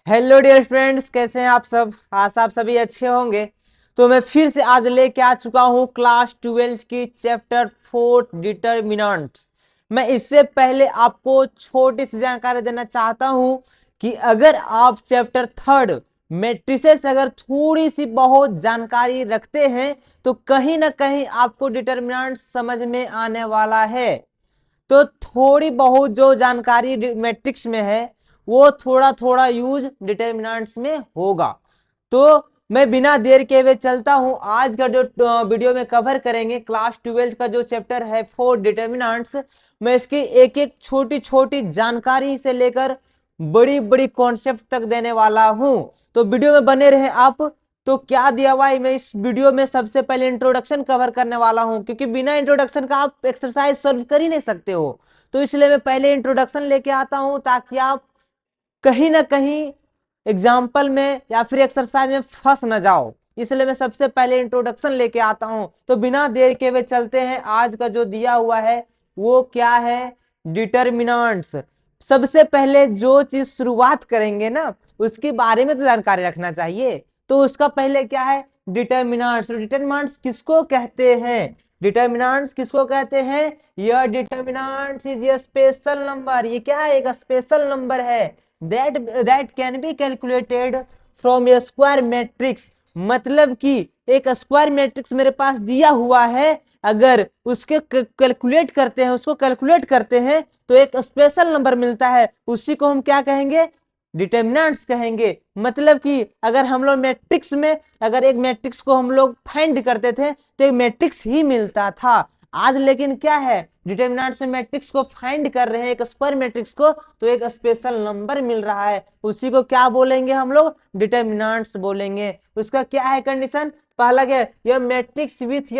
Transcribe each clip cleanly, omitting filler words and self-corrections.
Hello dear friends, कैसे हैं आप सब। आशा आप सभी अच्छे होंगे। तो मैं फिर से आज लेके आ चुका हूँ क्लास 12 की चैप्टर 4 डिटर्मिनेंट्स। मैं इससे पहले आपको छोटी सी जानकारी देना चाहता हूँ कि अगर आप चैप्टर 3 मैट्रिसेस अगर थोड़ी सी बहुत जानकारी रखते हैं तो कहीं ना कहीं आपको डिटर्मिनेंट्स समझ में आने वाला है। तो थोड़ी बहुत जो जानकारी मैट्रिक्स में है वो थोड़ा थोड़ा यूज डिटर्मिनेंट्स में होगा। तो मैं बिना देर के हुए चलता हूं। आज का जो वीडियो में कवर करेंगे क्लास 12 का जो चैप्टर है 4 डिटर्मिनेंट्स। मैं इसकी एक एक छोटी छोटी जानकारी से लेकर बड़ी बड़ी कॉन्सेप्ट तक देने वाला हूं। तो वीडियो में बने रहे आप। तो क्या दिया हुआ है, मैं इस वीडियो में सबसे पहले इंट्रोडक्शन कवर करने वाला हूं, क्योंकि बिना इंट्रोडक्शन का आप एक्सरसाइज सॉल्व कर ही नहीं सकते हो। तो इसलिए मैं पहले इंट्रोडक्शन लेके आता हूं ताकि आप कहीं ना कहीं एग्जाम्पल में या फिर एक्सरसाइज में फंस ना जाओ। इसलिए मैं सबसे पहले इंट्रोडक्शन लेके आता हूं। तो बिना देर के हुए चलते हैं। आज का जो दिया हुआ है वो क्या है, डिटर्मिनेंट्स। सबसे पहले जो चीज शुरुआत करेंगे ना उसके बारे में तो जानकारी रखना चाहिए। तो उसका पहले क्या है, डिटर्मिनेंट्स। डिटर्मिनेंट्स किसको कहते हैं, डिटर्मिनेंट्स किसको कहते हैं। यह determinants is a special number. ये क्या है, एक स्पेशल नंबर है that can be calculated from a square matrix। मतलब कि एक स्क्वायर मैट्रिक्स मेरे पास दिया हुआ है, अगर उसके कैलकुलेट करते हैं, उसको कैलकुलेट करते हैं तो एक स्पेशल नंबर मिलता है। उसी को हम क्या कहेंगे, डिटर्मिनेंट्स कहेंगे। मतलब कि अगर हम लोग मैट्रिक्स में अगर एक मैट्रिक्स को हम लोग फाइंड करते थे तो एक मैट्रिक्स ही मिलता था। आज लेकिन क्या है, डिटर्मिनेंट्स में मैट्रिक्स को फाइंड कर रहे हैं, एक स्क्वायर मैट्रिक्स को, तो एक स्पेशल नंबर मिल रहा है। उसी को क्या बोलेंगे हम लोग, डिटर्मिनेंट्स बोलेंगे। उसका क्या है कंडीशन, पहला क्या है, यह मैट्रिक्स विथ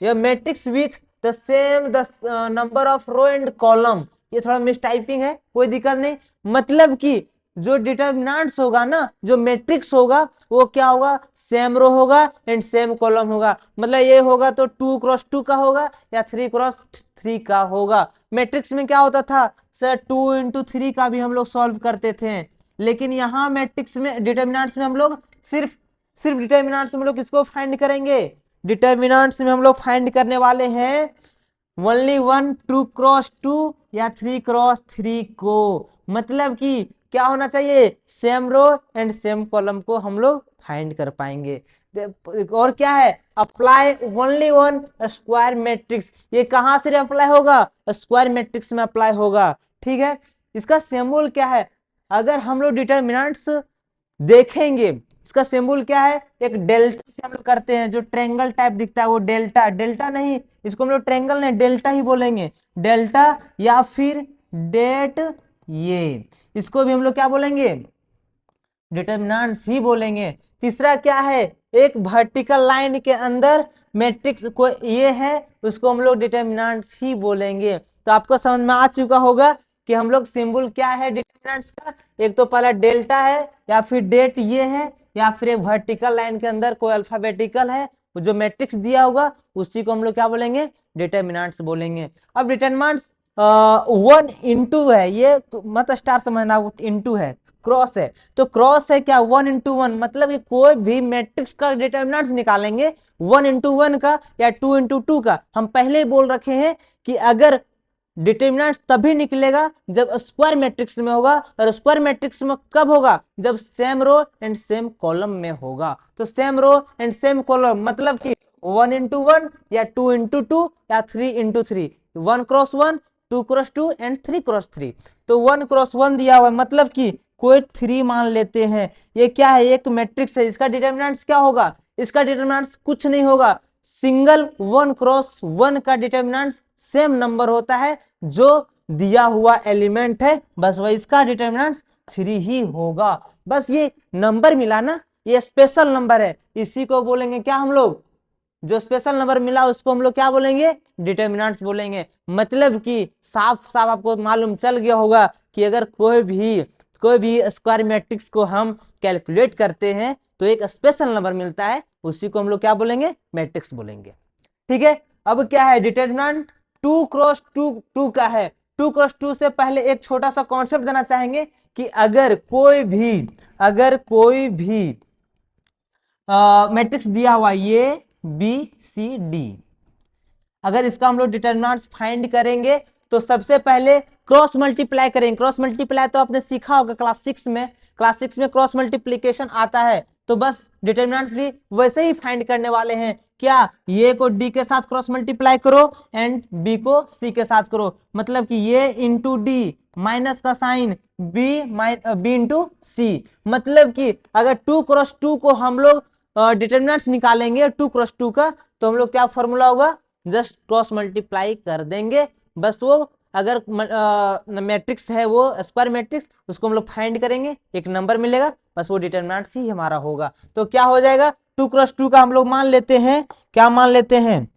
यह matrix with the same the number of row and column. ये थोड़ा मिस टाइपिंग है, कोई दिक्कत नहीं। मतलब कि जो डिटर्मिनेंट्स होगा ना, जो मैट्रिक्स होगा वो क्या होगा, सेम रो होगा एंड सेम कॉलम होगा। मतलब ये होगा तो 2x2 का होगा या 3x3 का होगा। मैट्रिक्स में क्या होता था सर, 2x3 का भी हम लोग सॉल्व करते थे। लेकिन यहाँ मैट्रिक्स में डिटर्मिनेंट्स में हम लोग सिर्फ सिर्फ डिटर्मिनेंट्स में हम लोग किसको फाइंड करेंगे, डिटर्मिनेंट्स में हम लोग फाइंड करने वाले हैं ओनली 1 2x2 या 3x3 को। मतलब कि क्या होना चाहिए, same row and same column को हम लोग फाइंड कर पाएंगे। और क्या है, apply only one square matrix. ये कहां से अप्लाई होगा, स्क्वायर मैट्रिक्स में अप्लाई होगा। ठीक है, इसका सिंबल क्या है, अगर हम लोग डिटर्मिनेंट्स देखेंगे, इसका सिंबल क्या है, एक डेल्टा से हम लोग करते हैं, जो ट्रेंगल टाइप दिखता है वो डेल्टा। डेल्टा नहीं, इसको हम लोग ट्रेंगल नहीं डेल्टा ही बोलेंगे, डेल्टा या फिर डेट। ये इसको भी हम लोग क्या बोलेंगे, डिटर्मिनेंट्स ही बोलेंगे। तीसरा क्या है, एक वर्टिकल लाइन के अंदर मैट्रिक्स को ये है, उसको हम लोग डिटर्मिनेंट्स ही बोलेंगे। तो आपको समझ में आ चुका होगा कि हम लोग सिंबल क्या है डिटर्मिनेंट्स का, एक तो पहला डेल्टा है या फिर डेट ये है, या फिर एक वर्टिकल लाइन के अंदर कोई अल्फाबेटिकल है, जो मैट्रिक्स दिया होगा उसी को हम लोग क्या बोलेंगे, डिटर्मिनेंट्स बोलेंगे। अब डिटर्मिनेंट्स 1 into है, ये मत स्टार समझना, इंटू है, क्रॉस है। तो क्रॉस है क्या, 1 into 1, मतलब कि कोई भी मैट्रिक्स का डिटर्मिनेंट्स निकालेंगे 1 into 1 का या 2 into 2 का। हम पहले ही बोल रखे हैं कि अगर डिटर्मिनेंट्स तभी निकलेगा जब स्क्वायर मैट्रिक्स में होगा, और स्क्वायर मैट्रिक्स में कब होगा, जब same row and same column में होगा। तो same row and same column मतलब कि 1 into 1 या 2 into 2 या 3 into 3, 1x1 2x2 and 3x3। तो 1x1 दिया हुआ है, मतलब कि कोई 3 मान लेते हैं। ये क्या है, एक मैट्रिक्स है, इसका डिटर्मिनेंट्स क्या होगा, इसका डिटर्मिनेंट्स कुछ नहीं होगा, सिंगल 1x1 का डिटर्मिनेंट्स सेम नंबर होता है जो दिया हुआ एलिमेंट है, बस वही इसका डिटर्मिनेंट्स 3 ही होगा। बस ये नंबर मिला ना, ये स्पेशल नंबर है, इसी को बोलेंगे क्या हम लोग, जो स्पेशल नंबर मिला उसको हम लोग क्या बोलेंगे, डिटर्मिनेंट्स बोलेंगे। मतलब कि साफ साफ आपको मालूम चल गया होगा कि अगर कोई भी स्क्वायर मैट्रिक्स को हम कैलकुलेट करते हैं तो एक स्पेशल नंबर मिलता है, उसी को हम लोग क्या बोलेंगे, मैट्रिक्स बोलेंगे। ठीक है, अब क्या है, डिटर्मिनेंट 2x2 का है। 2 क्रॉस 2 से पहले एक छोटा सा कॉन्सेप्ट देना चाहेंगे कि अगर कोई भी मैट्रिक्स दिया हुआ ए बी सी डी, अगर इसका हम लोग डिटरमिनेंट्स फाइंड करेंगे तो सबसे पहले क्रॉस मल्टीप्लाई करेंगे। क्रॉस मल्टीप्लाई तो आपने सीखा होगा क्लास 6 में, क्लास 6 में क्रॉस मल्टीप्लीकेशन आता है। तो बस डिटरमिनेंट्स भी वैसे ही फाइंड करने वाले हैं। क्या, ये को डी के साथ क्रॉस मल्टीप्लाई करो एंड बी को सी के साथ करो, मतलब कि ये इंटू डी माइनस का साइन बी इंटू सी, मतलब कि अगर 2 क्रॉस 2 को हम लोग डिटरमिनेंट्स निकालेंगे 2 क्रॉस 2 का, तो हम लोग क्या फॉर्मूला होगा, जस्ट क्रॉस मल्टीप्लाई कर देंगे। बस वो अगर मैट्रिक्स है वो स्क्वायर मैट्रिक्स, उसको हम लोग फाइंड करेंगे, एक नंबर मिलेगा, बस वो डिटरमिनेंट्स ही हमारा होगा। तो क्या हो जाएगा, 2 क्रॉस 2 का हम लोग मान लेते हैं, क्या मान लेते हैं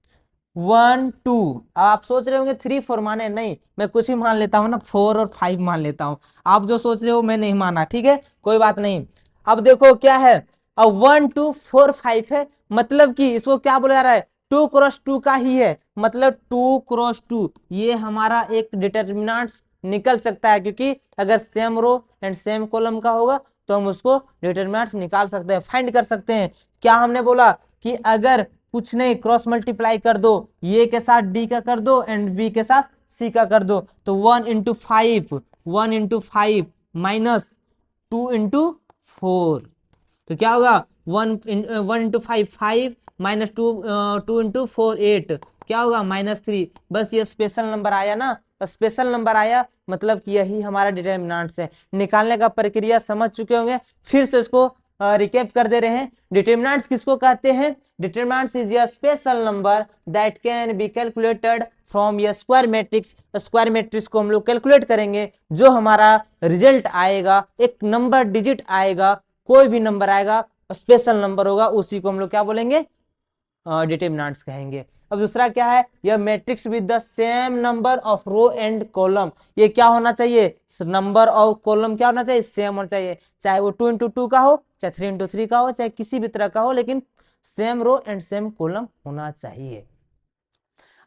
1 2। अब आप सोच रहे होंगे 3 4 माने, नहीं मैं कुछ ही मान लेता हूं ना, 4 और 5 मान लेता हूं। आप जो सोच रहे हो मैं नहीं माना, ठीक है कोई बात नहीं। अब देखो क्या है, अब 1 2 4 5 है, मतलब कि इसको क्या बोला जा रहा है, 2 क्रॉस 2 का ही है, मतलब 2 क्रॉस 2 ये हमारा एक डिटरमिनेंट्स निकल सकता है, क्योंकि अगर same row and same column का होगा तो हम उसको डिटरमिनेंट्स निकाल सकते हैं, फाइंड कर सकते हैं। क्या हमने बोला कि अगर कुछ नहीं क्रॉस मल्टीप्लाई कर दो, ये के साथ डी का कर दो एंड बी के साथ सी का कर दो, तो 1 इंटू 5 माइनस 2 इंटू 4, तो क्या होगा 1 इंटू 5 माइनस 2 इंटू 4 8, क्या होगा -3। बस ये स्पेशल नंबर आया ना, स्पेशल नंबर आया मतलब कि यही हमारा डिटरमिनेंट्स है। निकालने का प्रक्रिया समझ चुके होंगे, फिर से इसको रिकेप कर दे रहे हैं। डिटरमिनेंट्स किसको कहते हैं, determinants is a special number that can be calculated from A square matrix. Square matrix को हम लोग कैलकुलेट करेंगे, जो हमारा रिजल्ट आएगा एक नंबर डिजिट आएगा, कोई भी नंबर आएगा स्पेशल नंबर होगा, उसी को हम लोग क्या बोलेंगे, डिटरमिनेंट्स कहेंगे। अब दूसरा क्या है, यह matrix with the same number of row and column. ये क्या होना चाहिए, नंबर ऑफ कॉलम क्या होना चाहिए, सेम होना चाहिए, चाहे वो 2 इंटू 2 का हो, चाहे 3 इंटू 3 का हो, चाहे किसी भी तरह का हो, लेकिन same row and same column होना चाहिए।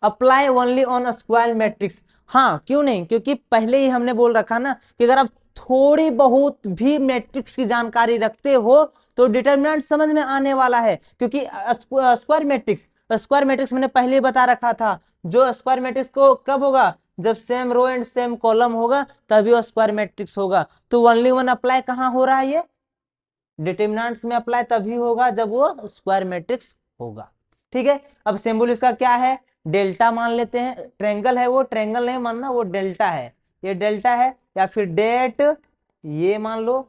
Apply only on square matrix, हाँ क्यों नहीं, क्योंकि पहले ही हमने बोल रखा ना कि अगर आप थोड़ी बहुत भी मैट्रिक्स की जानकारी रखते हो तो डिटरमिनेंट समझ में आने वाला है, क्योंकि स्क्वायर मैट्रिक्स मैंने पहले ही बता रखा था, जो स्क्वायर मैट्रिक्स को कब होगा, जब same row and same column होगा तभी वो स्क्वायर मैट्रिक्स होगा। तो ओनली वन अप्लाई कहाँ हो रहा है, ये डिटरमिनेंट्स में अप्लाई तभी होगा जब वो स्क्वायर मैट्रिक्स होगा, ठीक है। अब सिंबल इसका क्या है, डेल्टा मान लेते हैं, ट्रेंगल है वो, ट्रेंगल नहीं मानना, वो डेल्टा है, ये डेल्टा है, या फिर डेट ये मान लो,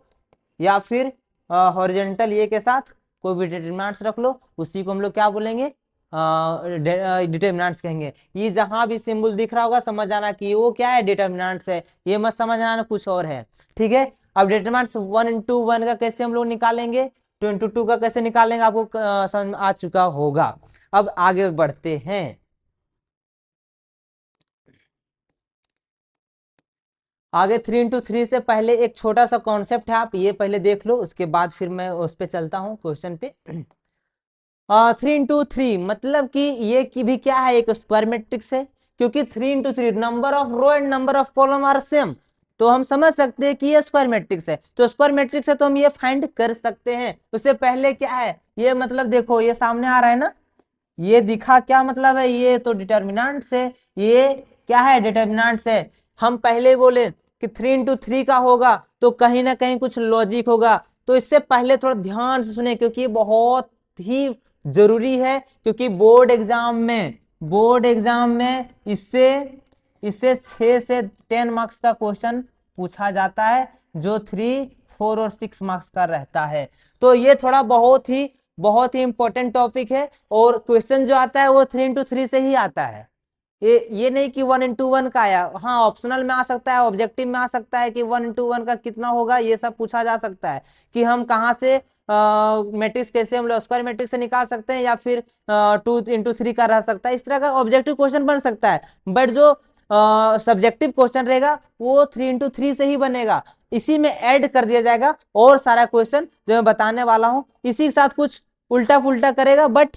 या फिर हॉरिजॉन्टल ये के साथ कोई भी डिटरमिनेंट्स रख लो, उसी को हम लोग क्या बोलेंगे, डिटरमिनेंट्स कहेंगे। ये जहां भी सिंबल दिख रहा होगा समझ जाना कि वो क्या है, डिटरमिनेंट्स है, ये मत समझ आना कुछ और है, ठीक है। अब डिटरमिनेंट्स 1 इंटू 1 का कैसे हम लोग निकालेंगे, 2 इंटू 2 का कैसे निकालेंगे, आपको समझ आ चुका होगा। अब आगे बढ़ते हैं, आगे 3 इंटू 3 से पहले एक छोटा सा कॉन्सेप्ट है, आप ये पहले देख लो, उसके बाद फिर मैं उस पर चलता हूँ क्वेश्चन पे। 3 इंटू 3 मतलब कि ये की भी क्या है, एक स्क्वायर मैट्रिक्स है, क्योंकि 3 into 3 number of row and number of column are same, तो हम समझ सकते हैं कि ये स्क्वायर मैट्रिक्स है। तो स्क्वायर मैट्रिक्स है तो हम ये फाइंड कर सकते हैं। उससे पहले क्या है, ये मतलब देखो ये सामने आ रहा है ना, ये दिखा क्या मतलब है, ये तो डिटरमिनेंट्स है, ये क्या है, डिटरमिनेंट्स है। हम पहले बोले कि 3 इंटू 3 का होगा तो कहीं ना कहीं कुछ लॉजिक होगा, तो इससे पहले थोड़ा ध्यान से सुने, क्योंकि ये बहुत ही जरूरी है, क्योंकि बोर्ड एग्जाम में इससे इससे 6 से 10 मार्क्स का क्वेश्चन पूछा जाता है, जो 3 4 और 6 मार्क्स का रहता है। तो ये थोड़ा बहुत ही इंपॉर्टेंट टॉपिक है, और क्वेश्चन जो आता है वो 3 इंटू 3 से ही आता है, ये नहीं कि 1 इंटू 1 का आया, हाँ ऑप्शनल में आ सकता है, ऑब्जेक्टिव में आ सकता है कि 1 इंटू 1 का कितना होगा, ये सब पूछा जा सकता है कि हम कहाँ से मैट्रिक्स कैसे हम लोग स्क्वायर मैट्रिक्स से निकाल सकते हैं, या फिर 2 इंटू 3 का रह सकता है, इस तरह का ऑब्जेक्टिव क्वेश्चन बन सकता है। बट जो सब्जेक्टिव क्वेश्चन रहेगा वो 3 इंटू 3 से ही बनेगा, इसी में ऐड कर दिया जाएगा और सारा क्वेश्चन जो मैं बताने वाला हूँ, इसी के साथ कुछ उल्टा पुल्टा करेगा, बट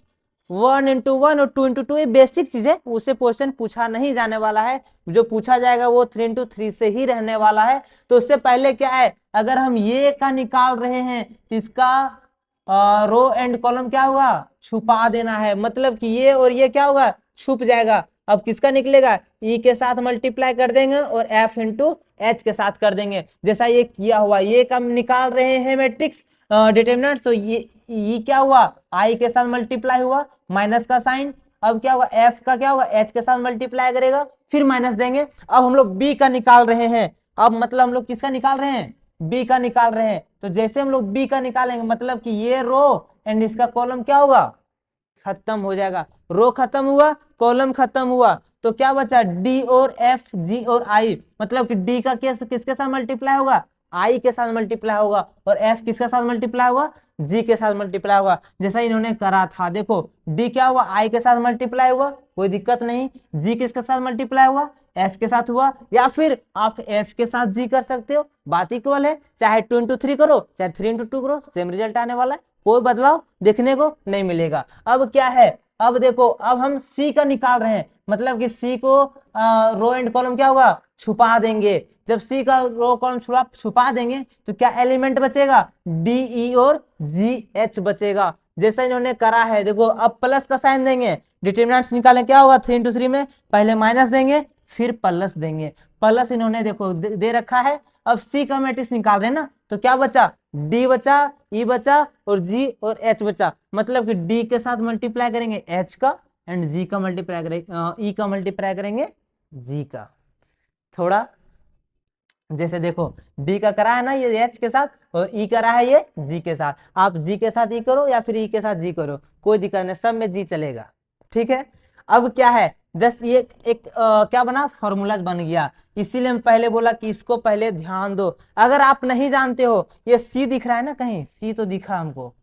1 इंटू 1 और 2 इंटू 2 ये बेसिक चीज है, उससे क्वेश्चन पूछा नहीं जाने वाला है। जो पूछा जाएगा वो 3 इंटू 3 से ही रहने वाला है। तो उससे पहले क्या है, अगर हम ये का निकाल रहे हैं तो इसका रो एंड कॉलम क्या होगा, छुपा देना है। मतलब कि ये और ये क्या होगा, छुप जाएगा। अब किसका निकलेगा, ई के साथ मल्टीप्लाई कर देंगे और एफ इंटू एच के साथ कर देंगे। जैसा ये किया हुआ, ये कम निकाल रहे हैं मैट्रिक्स डिटरमिनेंट, तो ये क्या हुआ, आई के साथ मल्टीप्लाई हुआ, माइनस का साइन। अब क्या होगा, एफ का क्या होगा, एच के साथ मल्टीप्लाई करेगा, फिर माइनस देंगे। अब हम लोग बी का निकाल रहे हैं। अब मतलब हम लोग किसका निकाल रहे हैं, बी का निकाल रहे हैं। तो जैसे हम लोग बी का निकालेंगे, मतलब कि ये रो एंड इसका कॉलम क्या होगा, खत्म हो जाएगा। रो खत्म हुआ, कॉलम खत्म हुआ, तो क्या बचा, डी और एफ, जी और आई। मतलब कि डी का केस किसके साथ मल्टीप्लाई होगा, आई के साथ मल्टीप्लाई होगा, और एफ किसके साथ मल्टीप्लाई होगा, जी के साथ मल्टीप्लाई होगा। जैसा इन्होंने करा था, देखो डी क्या हुआ, आई के साथ मल्टीप्लाई हुआ, कोई दिक्कत नहीं। जी किसके साथ मल्टीप्लाई हुआ, एफ के साथ हुआ, या फिर आप एफ के साथ जी कर सकते हो, बात इक्वल है। चाहे 2 इंटू 3 करो, चाहे 3 इंटू 2 करो, सेम रिजल्ट आने वाला है, कोई बदलाव देखने को नहीं मिलेगा। अब क्या है, अब देखो, अब हम सी का निकाल रहे हैं, मतलब कि सी को रो एंड कॉलम क्या होगा, छुपा देंगे। जब सी का रो कॉलम छुपा देंगे तो क्या एलिमेंट बचेगा, डी ई और जी एच बचेगा। जैसा इन्होंने करा है, देखो अब प्लस का साइन देंगे, डिटरमिनेंट्स निकालें, क्या होगा 3 इंटू 3 में पहले माइनस देंगे फिर प्लस देंगे। प्लस इन्होंने देखो दे रखा है। अब सी का मैट्रिक्स निकाल रहे हैं ना, तो क्या बचा, डी बचा, ई बचा और जी और एच बचा। मतलब कि डी के साथ मल्टीप्लाई करेंगे एच का, एंड जी का मल्टीप्लाई करेंगे, ई का मल्टीप्लाई करेंगे जी का। थोड़ा जैसे देखो डी का करा है ना ये एच के साथ, और ई करा है ये जी के साथ। आप जी के साथ ई करो या फिर ई के साथ जी करो, कोई दिक्कत नहीं, सब में जी चलेगा। ठीक है। अब क्या है, जस्ट ये एक क्या बना, फॉर्मूला बन गया। इसीलिए मैं पहले बोला कि इसको पहले ध्यान दो। अगर आप नहीं जानते हो, ये सी दिख रहा है ना कहीं, सी तो दिखा हमको,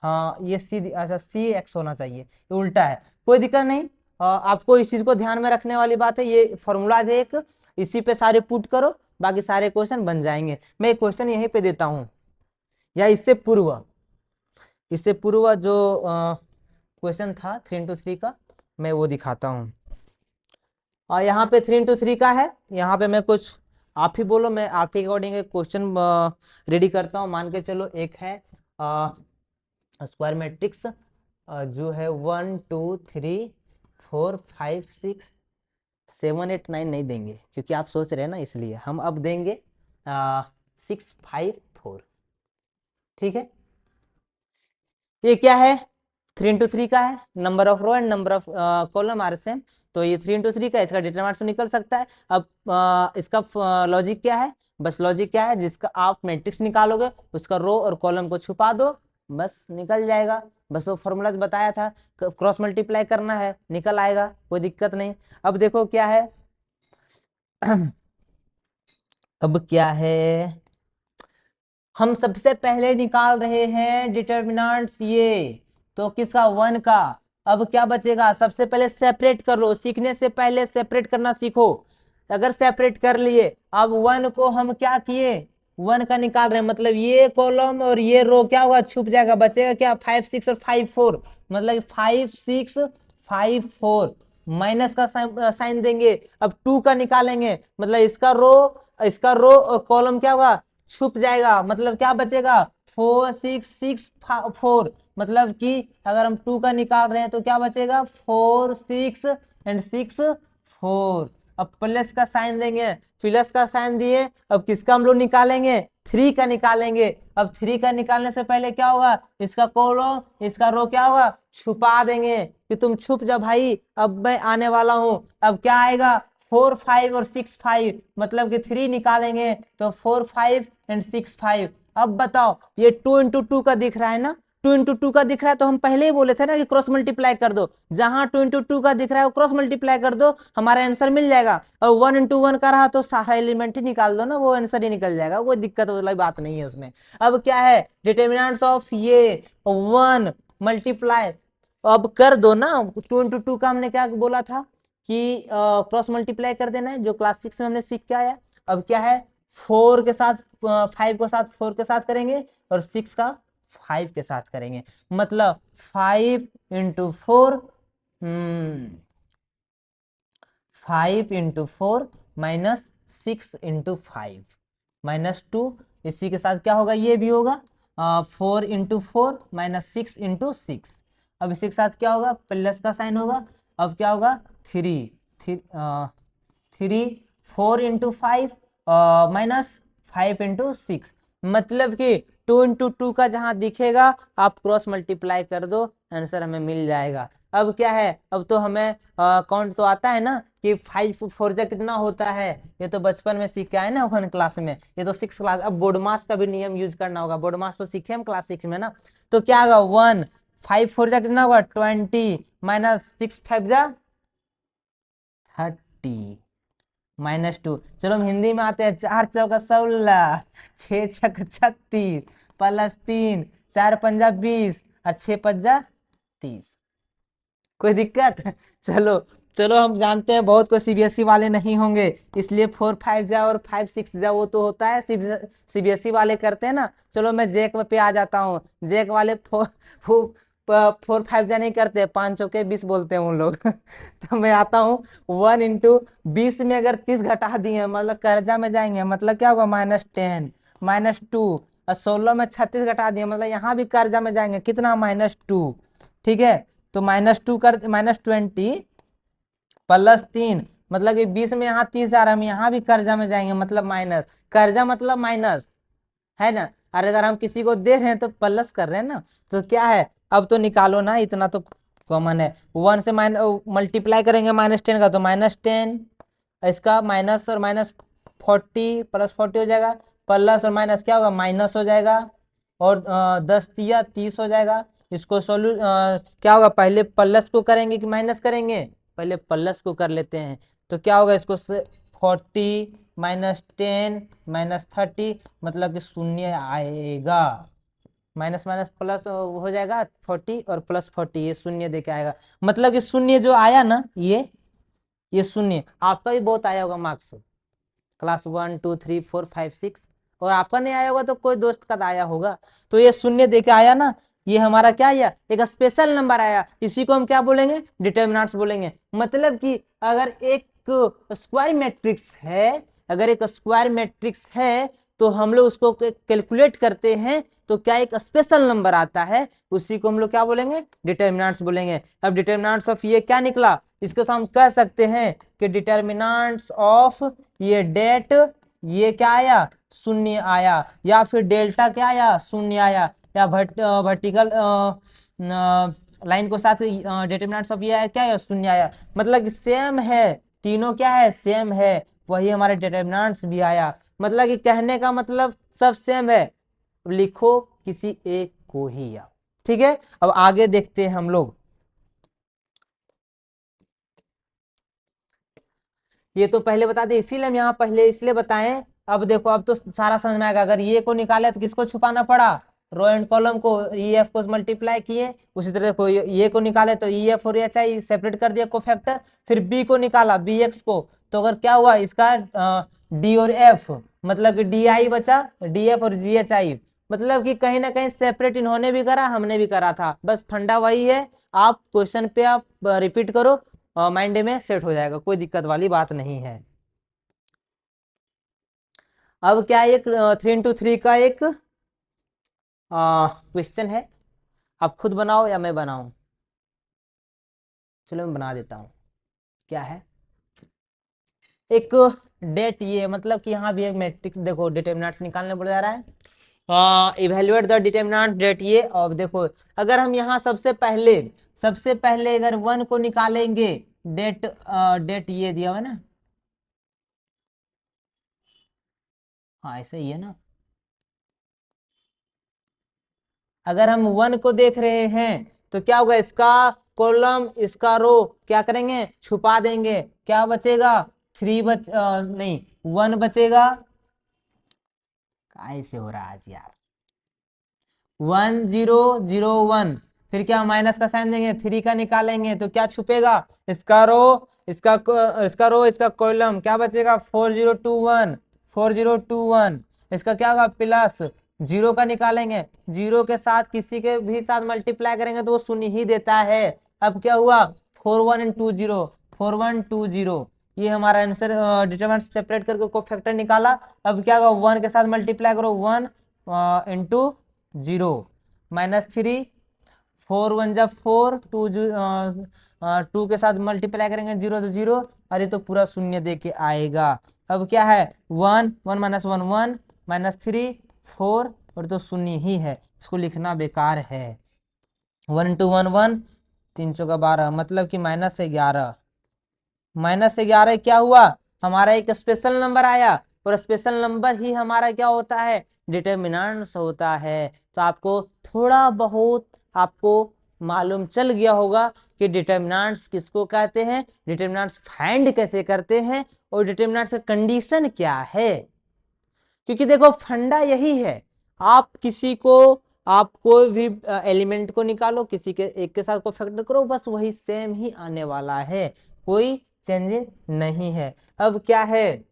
हाँ ये सी, अच्छा सी एक्स होना चाहिए, ये उल्टा है, कोई दिक्कत नहीं। आपको इस चीज को ध्यान में रखने वाली बात है, ये फॉर्मूलाज है एक, इसी पे सारे पुट करो, बाकी सारे क्वेश्चन बन जाएंगे। मैं एक क्वेश्चन यहीं पे देता हूं, या इससे पूर्व जो क्वेश्चन था 3 इंटू 3 का, मैं वो दिखाता हूँ। और यहाँ पे 3 इंटू 3 का है, यहाँ पे मैं कुछ, आप ही बोलो, मैं आपके अकॉर्डिंग एक क्वेश्चन रेडी करता हूँ। मान के चलो एक है स्क्वायर मैट्रिक्स, जो है 1 2 3 4 5 6 7 8 9 नहीं देंगे, क्योंकि आप सोच रहे हैं ना, इसलिए हम अब देंगे 6 5 4। ठीक है, ये क्या है, 3 इंटू 3 का है, number of row and number of column are same. तो ये 3 इंटू 3 का, इसका डिटरमिनेंट निकल सकता है। अब इसका लॉजिक क्या है, बस लॉजिक क्या है, जिसका आप मैट्रिक्स निकालोगे उसका रो और कॉलम को छुपा दो, बस निकल जाएगा। बस वो फॉर्मूला बताया था, क्रॉस मल्टीप्लाई करना है, निकल आएगा, कोई दिक्कत नहीं। अब देखो क्या है अब क्या है, हम सबसे पहले निकाल रहे हैं डिटर्मिनेंट्स ये, तो किसका, 1 का। अब क्या बचेगा, सबसे पहले सेपरेट कर लो, सीखने से पहले सेपरेट करना सीखो। अगर सेपरेट कर लिए, अब 1 को हम क्या किए, 1 का निकाल रहे हैं, मतलब ये कॉलम और ये रो क्या होगा, छुप जाएगा, बचेगा क्या, 5 6 और 5 4, मतलब 5 6 5 4, माइनस का साइन देंगे। अब 2 का निकालेंगे, मतलब इसका रो और कॉलम क्या होगा, छुप जाएगा, मतलब क्या बचेगा, 4 6 6 4। मतलब कि अगर हम 2 का निकाल रहे हैं तो क्या बचेगा, 4 6 एंड 6 4। अब प्लस का साइन देंगे, प्लस का साइन दिए, अब किसका हम लोग निकालेंगे, 3 का निकालेंगे। अब 3 का निकालने से पहले क्या होगा, इसका कॉलम इसका रो क्या होगा, छुपा देंगे कि तुम छुप जा भाई, अब मैं आने वाला हूं। अब क्या आएगा, 4 5 और 6 5, मतलब कि 3 निकालेंगे तो 4 5 एंड 6 5। अब बताओ, ये 2 इंटू 2 का दिख रहा है ना, 2 इंटू 2 का दिख रहा है, तो हम पहले ही बोले थे ना कि क्रॉस मल्टीप्लाई कर दो, जहां 2 इंटू 2 का दिख रहा है वो क्रॉस मल्टीप्लाई कर दो, हमारा आंसर मिल जाएगा। और 1 इंटू 1 का रहा तो सारा एलिमेंट ही निकाल दो ना, वो आंसर ही निकल जाएगा, कोई दिक्कत वाली बात नहीं है उसमें। अब क्या है, डिटर्मिनेंट्स ऑफ ये 1 मल्टीप्लाई, अब कर दो ना। 2 इंटू 2 का हमने क्या बोला था कि क्रॉस मल्टीप्लाई कर देना है, जो क्लास 6 में हमने सीख के आया। अब क्या है, 4 के साथ 5 को साथ 4 के साथ करेंगे और 6 का 5 के साथ करेंगे, मतलब 5 into 4, 5 into 4 minus 6 into 5 minus 2, इसी के साथ क्या होगा, ये भी होगा 4 इंटू 4 माइनस 6 इंटू 6। अब इसी के साथ क्या होगा, प्लस का साइन होगा। अब क्या होगा, 3 4 इंटू 5 माइनस 5 इंटू 6, मतलब कि 2 इंटू 2 का जहां दिखेगा आप क्रॉस मल्टीप्लाई कर दो, आंसर हमें मिल जाएगा। अब क्या है, अब तो हमें काउंट तो आता है ना कि 5 4 जा कितना होता है, ये तो बचपन में सीख के आए ना 1 क्लास में, ये तो 6 क्लास। अब बोर्ड मास का भी नियम यूज करना होगा, बोर्ड मास तो सीखे हम क्लास 6 में ना। तो क्या होगा, 1 5 4 जा कितना होगा 20 माइनस 6 5 जा 30 माइनस 2। चलो हम हिंदी में आते हैं, 4 चौका 16, 6 छक 36 प्लस 3 4 पंजा 20 और 6 पंजा 30। कोई दिक्कत? चलो चलो, हम जानते हैं बहुत को सीबीएसई वाले नहीं होंगे, इसलिए 4 5 जा और 5 6 जा वो तो होता है सीबीएसई वाले करते हैं ना। चलो मैं जेक पे आ जाता हूँ, जेक वाले 4 5 जा नहीं करते, 5 चौके 20 बोलते हैं उन लोग। तो मैं आता हूँ 1 इंटू 20 में अगर 30 घटा दिए मतलब कर्जा में जाएंगे, मतलब क्या होगा -10 -2, और 16 में 36 घटा दिए मतलब यहाँ भी कर्जा में जाएंगे, कितना -2। ठीक है, तो -2 कर -20 प्लस 3, मतलब कि 20 में यहाँ 30 आ रहा है, हम यहाँ भी कर्जा में जाएंगे मतलब माइनस, कर्जा मतलब माइनस है ना। और अगर हम किसी को दे रहे हैं तो प्लस कर रहे हैं ना, तो क्या है, अब तो निकालो ना, इतना तो कॉमन है। 1 से मल्टीप्लाई करेंगे -10 का तो -10, इसका माइनस और माइनस 40 प्लस 40 हो जाएगा, प्लस और माइनस क्या होगा, माइनस हो जाएगा, और 10 तिया 30 हो जाएगा। इसको क्या होगा, पहले प्लस को करेंगे कि माइनस करेंगे, पहले प्लस को कर लेते हैं। तो क्या होगा, इसको 40 -10 -30 मतलब कि शून्य आएगा, माइनस माइनस प्लस हो जाएगा 40 और प्लस 40, ये शून्य देके आएगा। मतलब कि शून्य जो आया ना, ये शून्य आपका भी बहुत आया होगा मार्क्स, क्लास 1 2 3 4 5 6, और आपका नहीं आया होगा तो कोई दोस्त का आया होगा। तो ये शून्य देके आया ना, ये हमारा क्या आया, एक स्पेशल नंबर आया, इसी को हम क्या बोलेंगे, डिटर्मिनेंट्स बोलेंगे। मतलब कि अगर एक स्क्वायर मैट्रिक्स है, अगर एक स्क्वायर मैट्रिक्स है तो हम लोग उसको कैलकुलेट करते हैं तो क्या एक स्पेशल नंबर आता है, उसी को हम लोग क्या बोलेंगे, डिटर्मिनेंट्स बोलेंगे। अब डिटर्मिनेंट्स ऑफ ये क्या निकला, इसको तो हम कह सकते हैं कि डिटर्मिनेंट्स ऑफ ये डेट, ये क्या आया, शून्य आया, या फिर डेल्टा क्या आया, शून्य आया, या वर्टिकल लाइन को साथ डिटर्मिनेंट्स ऑफ ये आया, क्या आया, शून्य आया। मतलब सेम है, तीनों क्या है, सेम है, वही हमारे डिटर्मिनेंट्स भी आया। मतलब कि कहने का मतलब सब सेम है, लिखो किसी एक को ही आप। ठीक है, अब आगे देखते हैं हम लोग। ये तो पहले बता दे, इसीलिए हम यहाँ पहले इसलिए बताएं। अब देखो, अब तो सारा समझ में आएगा। अगर ये को निकाले तो किसको छुपाना पड़ा, रो एंड कॉलम को, ई एफ को मल्टीप्लाई किए। उसी तरह देखो, ये को निकाले तो ई एफ और एच आई सेपरेट कर दिया को फैक्टर, फिर बी को निकाला बी एक्स को, तो अगर क्या हुआ इसका डी और एफ, मतलब कि डी आई बचा, डी एफ और जी एच आई, मतलब कि कहीं ना कहीं सेपरेट इन्होंने भी करा हमने भी करा था, बस फंडा वही है। आप क्वेश्चन पे आप रिपीट करो, माइंड में सेट हो जाएगा, कोई दिक्कत वाली बात नहीं है। अब क्या है, एक 3 into 3 का एक क्वेश्चन है, आप खुद बनाओ या मैं बनाऊं, चलो मैं बना देता हूं। क्या है, एक डेट, ये मतलब कि यहाँ भी एक मैट्रिक्स, देखो डिटर्मिनेंट्स निकालने बोला जा रहा है, इवेल्युएट द डिटर्मिनेंट डेट ये। और देखो, अगर हम यहाँ सबसे पहले अगर 1 को निकालेंगे, डेट डेट ये दिया हुआ है ना, हाँ ऐसे ही है ना। अगर हम 1 को देख रहे हैं तो क्या होगा, इसका कॉलम इसका रो क्या करेंगे, छुपा देंगे, क्या बचेगा, 3 नहीं 1 बचेगा। कैसे हो रहा है आज यार, 1 0 0 1, फिर क्या माइनस का साइन देंगे, 3 का निकालेंगे तो क्या छुपेगा, इसका रो, इसका कॉलम, क्या बचेगा 4 0 2 1 4 0 2 1, इसका क्या होगा प्लस जीरो का निकालेंगे, जीरो के साथ किसी के भी साथ मल्टीप्लाई करेंगे तो वो शून्य ही देता है। अब क्या हुआ, 4120, 4120, ये हमारा आंसर। डिटरमिनेंट सेपरेट करके कोफैक्टर निकाला। अब क्या होगा, 1 के साथ मल्टीप्लाई करो, 1 इंटू 0 -3, 4 1 जा 4, 2 के साथ मल्टीप्लाई करेंगे 0 तो 0, अरे तो पूरा शून्य दे के आएगा। अब क्या है, 1 1 -1 1 -3 4, और तो शून्य ही है, इसको लिखना बेकार है। 1 इंटू 1 1, 3 चौका 12, मतलब कि -11। -11 क्या हुआ, हमारा एक स्पेशल नंबर आया, और स्पेशल नंबर ही हमारा क्या होता है, डिटर्मिनेंट्स होता है। तो आपको थोड़ा बहुत आपको मालूम चल गया होगा कि डिटर्मिनेंट्स किसको कहते हैं, डिटर्मिनेंट्स फाइंड कैसे करते हैं, और डिटर्मिनेंट्स का कंडीशन क्या है। क्योंकि देखो फंडा यही है, आप किसी को, आप कोई भी एलिमेंट को निकालो, किसी के एक के साथ को फैक्टर करो, बस वही सेम ही आने वाला है, कोई चेंज नहीं है। अब क्या है,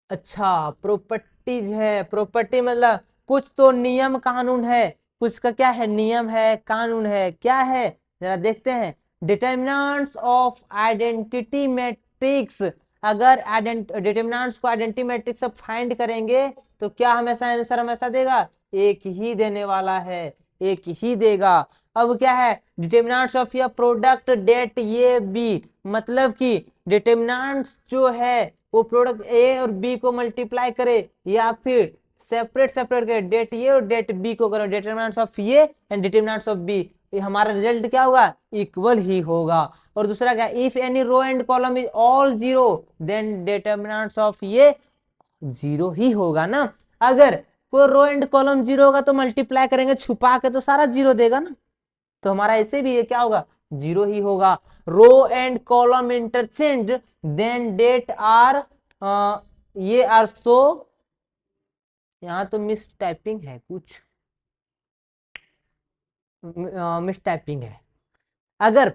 अच्छा प्रॉपर्टीज है। प्रॉपर्टी मतलब कुछ तो नियम कानून है, कुछ का क्या है, नियम है कानून है, क्या है जरा देखते हैं। डिटर्मिनेंट्स ऑफ आइडेंटिटी मैट्रिक्स, अगर डिटर्मिनेंट्स को आइडेंटिटी मैट्रिक्स से फाइंड करेंगे तो क्या हमेशा आंसर हमेशा देगा, एक ही देने वाला है, एक ही देगा। अब क्या है, डिटर्मिनेंट्स ऑफ ये प्रोडक्ट डेट ये बी, मतलब कि डिटर्मिनेंट्स जो है वो प्रोडक्ट ए और बी को मल्टीप्लाई करे, या फिर सेपरेट सेपरेट करे, डेट ये और डेट बी को करो, डिटर्मिनेंट्स ऑफ ये एंड डिटर्मिनेंट्स ऑफ बी, हमारा रिजल्ट क्या होगा, इक्वल ही होगा। और दूसरा क्या, if any row and column is all zero then determinants of ये जीरो ही होगा ना। अगर कोई रो एंड कॉलम जीरो होगा तो मल्टीप्लाई करेंगे छुपा के तो सारा जीरो देगा ना, तो हमारा ऐसे भी ये क्या होगा, जीरो ही होगा। Row and column interchange then det are, ये आर सो, यहां तो मिस टाइपिंग है, कुछ मिस टाइपिंग है। अगर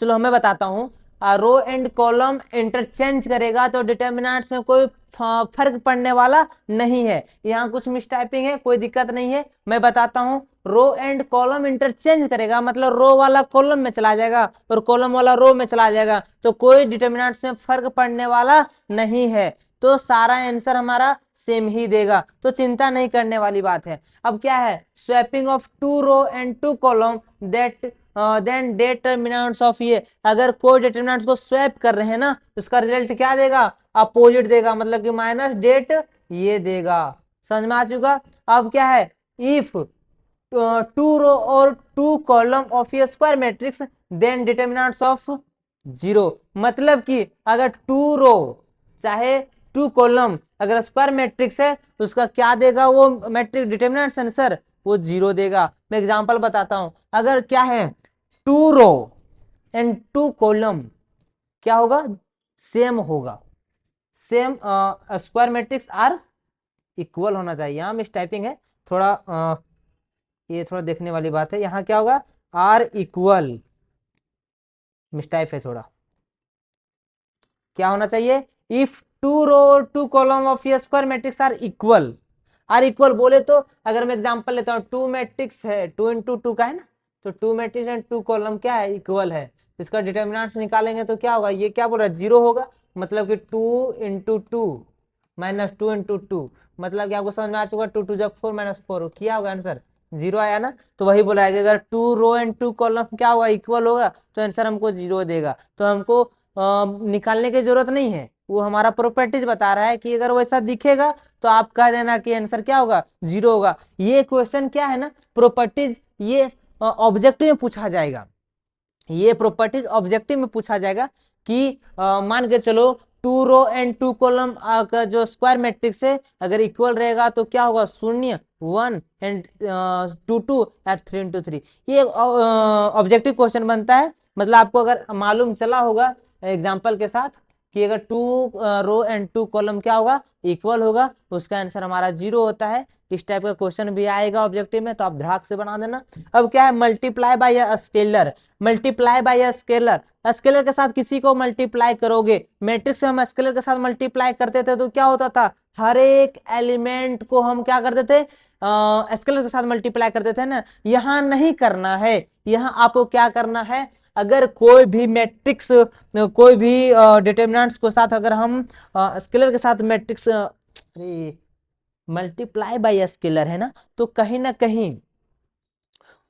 चलो मैं बताता हूं, रो एंड कॉलम इंटरचेंज करेगा तो डिटर्मिनेंट्स में कोई फर्क पड़ने वाला नहीं है। यहाँ कुछ मिसटाइपिंग है, कोई दिक्कत नहीं है, मैं बताता हूं। रो एंड कॉलम इंटरचेंज करेगा मतलब रो वाला कॉलम में चला जाएगा और कॉलम वाला रो में चला जाएगा, तो कोई डिटर्मिनेंट्स में फर्क पड़ने वाला नहीं है, तो सारा आंसर हमारा सेम ही देगा, तो चिंता नहीं करने वाली बात है। अब क्या है, swapping of 2 row and 2 column that then determinants of ये, अगर कोई डिटर्मिनेंट्स को स्वैप कर रहे हैं ना तो उसका रिजल्ट क्या देगा, अपोजिट देगा, मतलब कि माइनस डेट ये देगा। समझ में आ चुका। अब क्या है, इफ 2 रो और 2 column of a square matrix then determinants of zero, मतलब कि अगर 2 रो चाहे 2 कॉलम अगर स्क्वायर मैट्रिक्स है तो उसका क्या देगा, वो मैट्रिक्स डिटर्मिनेंट्स आंसर वो जीरो देगा। मैं एग्जांपल बताता हूं, अगर क्या है 2 रो एंड 2 कॉलम, क्या होगा, सेम होगा, same square matrix are equal होना चाहिए। यहाँ मिस टाइपिंग है थोड़ा, ये थोड़ा देखने वाली बात है। यहाँ क्या होगा, आर इक्वल, मिस टाइप है थोड़ा, क्या होना चाहिए, इफ 2 रो और 2 column of a square matrix are equal. Are equal बोले तो अगर मैं एग्जांपल लेता हूँ, 2 मैट्रिक्स है, 2 इंटू 2 का है ना, तो 2 मैट्रिक्स एंड 2 कॉलम क्या है, इक्वल है, इसका डिटर्मिनेंट्स निकालेंगे तो क्या होगा, ये क्या बोल रहा है, जीरो होगा, मतलब कि 2 इंटू 2 माइनस 2 इंटू 2, मतलब कि आपको समझ में आ चुका, 2 2 जब 4 माइनस 4 क्या होगा आंसर, जीरो आया ना। तो वही बोला है कि अगर 2 रो एंड 2 कॉलम क्या होगा, इक्वल होगा, तो आंसर हमको जीरो देगा। तो हमको निकालने की जरूरत नहीं है, वो हमारा प्रॉपर्टीज बता रहा है कि अगर वैसा दिखेगा तो आप कह देना कि आंसर क्या होगा, जीरो होगा। ये क्वेश्चन क्या है ना, प्रॉपर्टीज, ये ऑब्जेक्टिव में पूछा जाएगा, ये प्रॉपर्टीज ऑब्जेक्टिव में पूछा जाएगा कि मान के चलो 2 रो एंड 2 कॉलम का जो स्क्वायर मैट्रिक्स है अगर इक्वल रहेगा तो क्या होगा, शून्य 1 एंड 2 2 एट 3 इंटू 3, ये ऑब्जेक्टिव क्वेश्चन बनता है। मतलब आपको अगर मालूम चला होगा एग्जाम्पल के साथ कि अगर 2 रो एंड 2 कॉलम क्या होगा, इक्वल होगा, उसका आंसर हमारा जीरो होता है। इस टाइप का क्वेश्चन भी आएगा ऑब्जेक्टिव में, तो आप धड़ाक से बना देना। अब क्या है, multiply by a scalar, multiply by a scalar, scalar के साथ किसी को मल्टीप्लाई करोगे, मैट्रिक्स से हम स्केलर के साथ मल्टीप्लाई करते थे तो क्या होता था, हर एक एलिमेंट को हम क्या करते थे, स्केलर के साथ मल्टीप्लाई करते थे ना, यहां नहीं करना है। यहां आपको क्या करना है, अगर कोई भी मैट्रिक्स, कोई भी डिटरमिनेंट्स के साथ अगर हम स्केलर के साथ मैट्रिक्स मल्टीप्लाई बाय स्केलर है ना, तो कहीं ना कहीं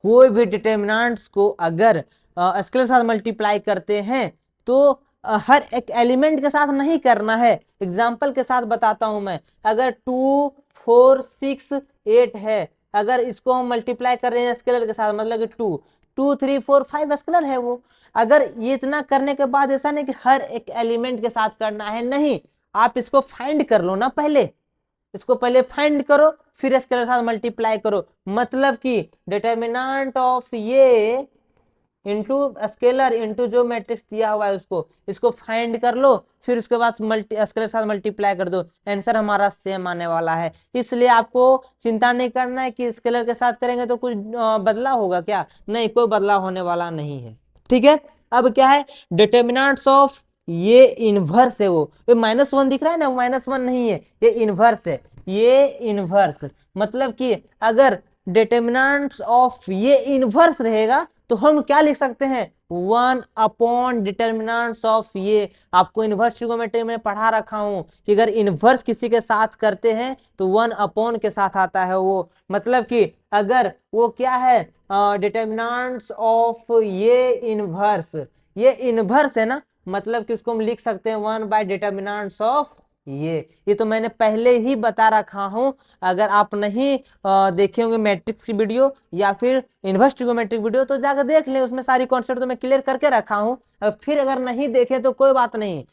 कोई भी डिटरमिनेंट्स को अगर स्केलर के साथ मल्टीप्लाई करते हैं तो हर एक एलिमेंट के साथ नहीं करना है। एग्जाम्पल के साथ बताता हूं मैं, अगर 2 4 6 8 है, अगर इसको हम मल्टीप्लाई कर रहे हैं स्केलर के साथ, मतलब कि 2 2 3 4 5 स्केलर है वो। अगर ये इतना करने के बाद ऐसा नहीं कि हर एक एलिमेंट के साथ करना है, नहीं, आप इसको फाइंड कर लो ना, पहले इसको पहले फाइंड करो फिर इसके साथ मल्टीप्लाई करो। मतलब कि डिटर्मिनेंट ऑफ ये इंटू स्केलर इंटू जो मैट्रिक्स दिया हुआ है उसको, इसको फाइंड कर लो, फिर उसके बाद स्केलर साथ मल्टीप्लाई कर दो, आंसर हमारा सेम आने वाला है। इसलिए आपको चिंता नहीं करना है कि स्केलर के साथ करेंगे तो कुछ बदलाव होगा क्या, नहीं, कोई बदलाव होने वाला नहीं है। ठीक है, अब क्या है, डिटर्मिनेंट्स ऑफ ये इनवर्स है, वो -1 दिख रहा है ना, -1 नहीं है, ये इनवर्स है, ये इनवर्स। मतलब कि अगर डिटर्मिनेंट्स ऑफ ये इनवर्स रहेगा तो हम क्या लिख सकते हैं, 1 अपॉन डिटर्मिनेंट्स ऑफ ये। आपको इनवर्स ट्रिगोनोमेट्री में पढ़ा रखा हूं कि अगर इनवर्स किसी के साथ करते हैं तो 1 अपॉन के साथ आता है वो। मतलब कि अगर वो क्या है, डिटर्मिनेंट्स ऑफ ये इनवर्स है ना, मतलब कि उसको हम लिख सकते हैं 1 बाय डिटर्मिनेंट्स ऑफ ये तो मैंने पहले ही बता रखा हूं। अगर आप नहीं देखे होंगे मैट्रिक्स की वीडियो या फिर इनवर्स ट्रिगोनोमेट्रिक वीडियो तो जाकर देख लें, उसमें सारी कॉन्सेप्ट तो मैं क्लियर करके रखा हूं। फिर अगर नहीं देखे तो कोई बात नहीं,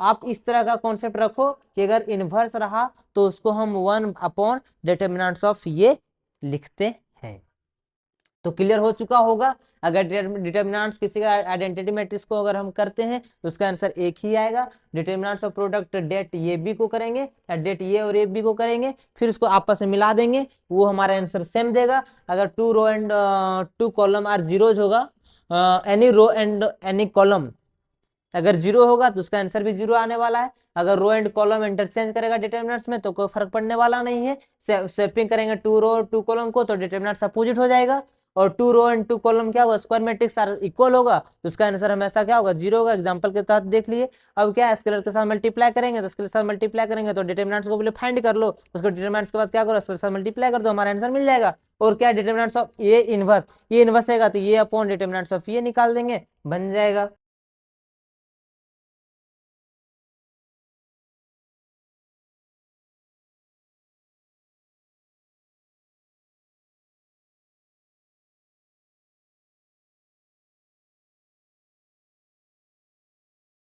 आप इस तरह का कॉन्सेप्ट रखो कि अगर इनवर्स रहा तो उसको हम 1 अपॉन डिटर्मिनेंट्स ऑफ ये लिखते हैं। तो क्लियर हो चुका होगा। अगर डिटर्मिनेंट्स किसी का आइडेंटिटी मैट्रिक्स को अगर हम करते हैं तो उसका आंसर एक ही आएगा। डिटर्मिनेंट्स ऑफ प्रोडक्ट डेट ये बी को करेंगे या डेट ये और ए बी को करेंगे, फिर उसको आपस में मिला देंगे, वो हमारा आंसर सेम देगा। अगर 2 row and 2 column are zeros होगा, any row and any column अगर जीरो होगा तो उसका आंसर भी जीरो आने वाला है। अगर रो एंड कॉलम इंटरचेंज करेगा डिटर्मिनेंट्स में तो कोई फर्क पड़ने वाला नहीं है। स्वैपिंग करेंगे 2 रो और 2 कॉलम को तो डिटर्मिनेंट्स अपोजिट हो जाएगा, और 2 रो एंड 2 कॉलम क्या होगा, स्क्वायर मैट्रिक्स इक्वल होगा तो उसका आंसर हमेशा क्या होगा, जीरो होगा। एग्जांपल के तहत देख लिए। अब क्या है, स्केलर के साथ मल्टीप्लाई करेंगे तो स्केलर के साथ मल्टीप्लाई करेंगे तो डिटर्मिनेंट्स को पहले फाइंड कर लो, उसको डिटर्मिनेंट्स के बाद क्या करो, स्केलर के साथ मल्टीप्लाई कर दो, हमारा आंसर मिल जाएगा। और क्या, डिटर्मिनेंट्स ऑफ ये इनवर्स है तो ये अपॉन डिटर्मिनेंट्स ऑफ ये निकाल देंगे, बन जाएगा।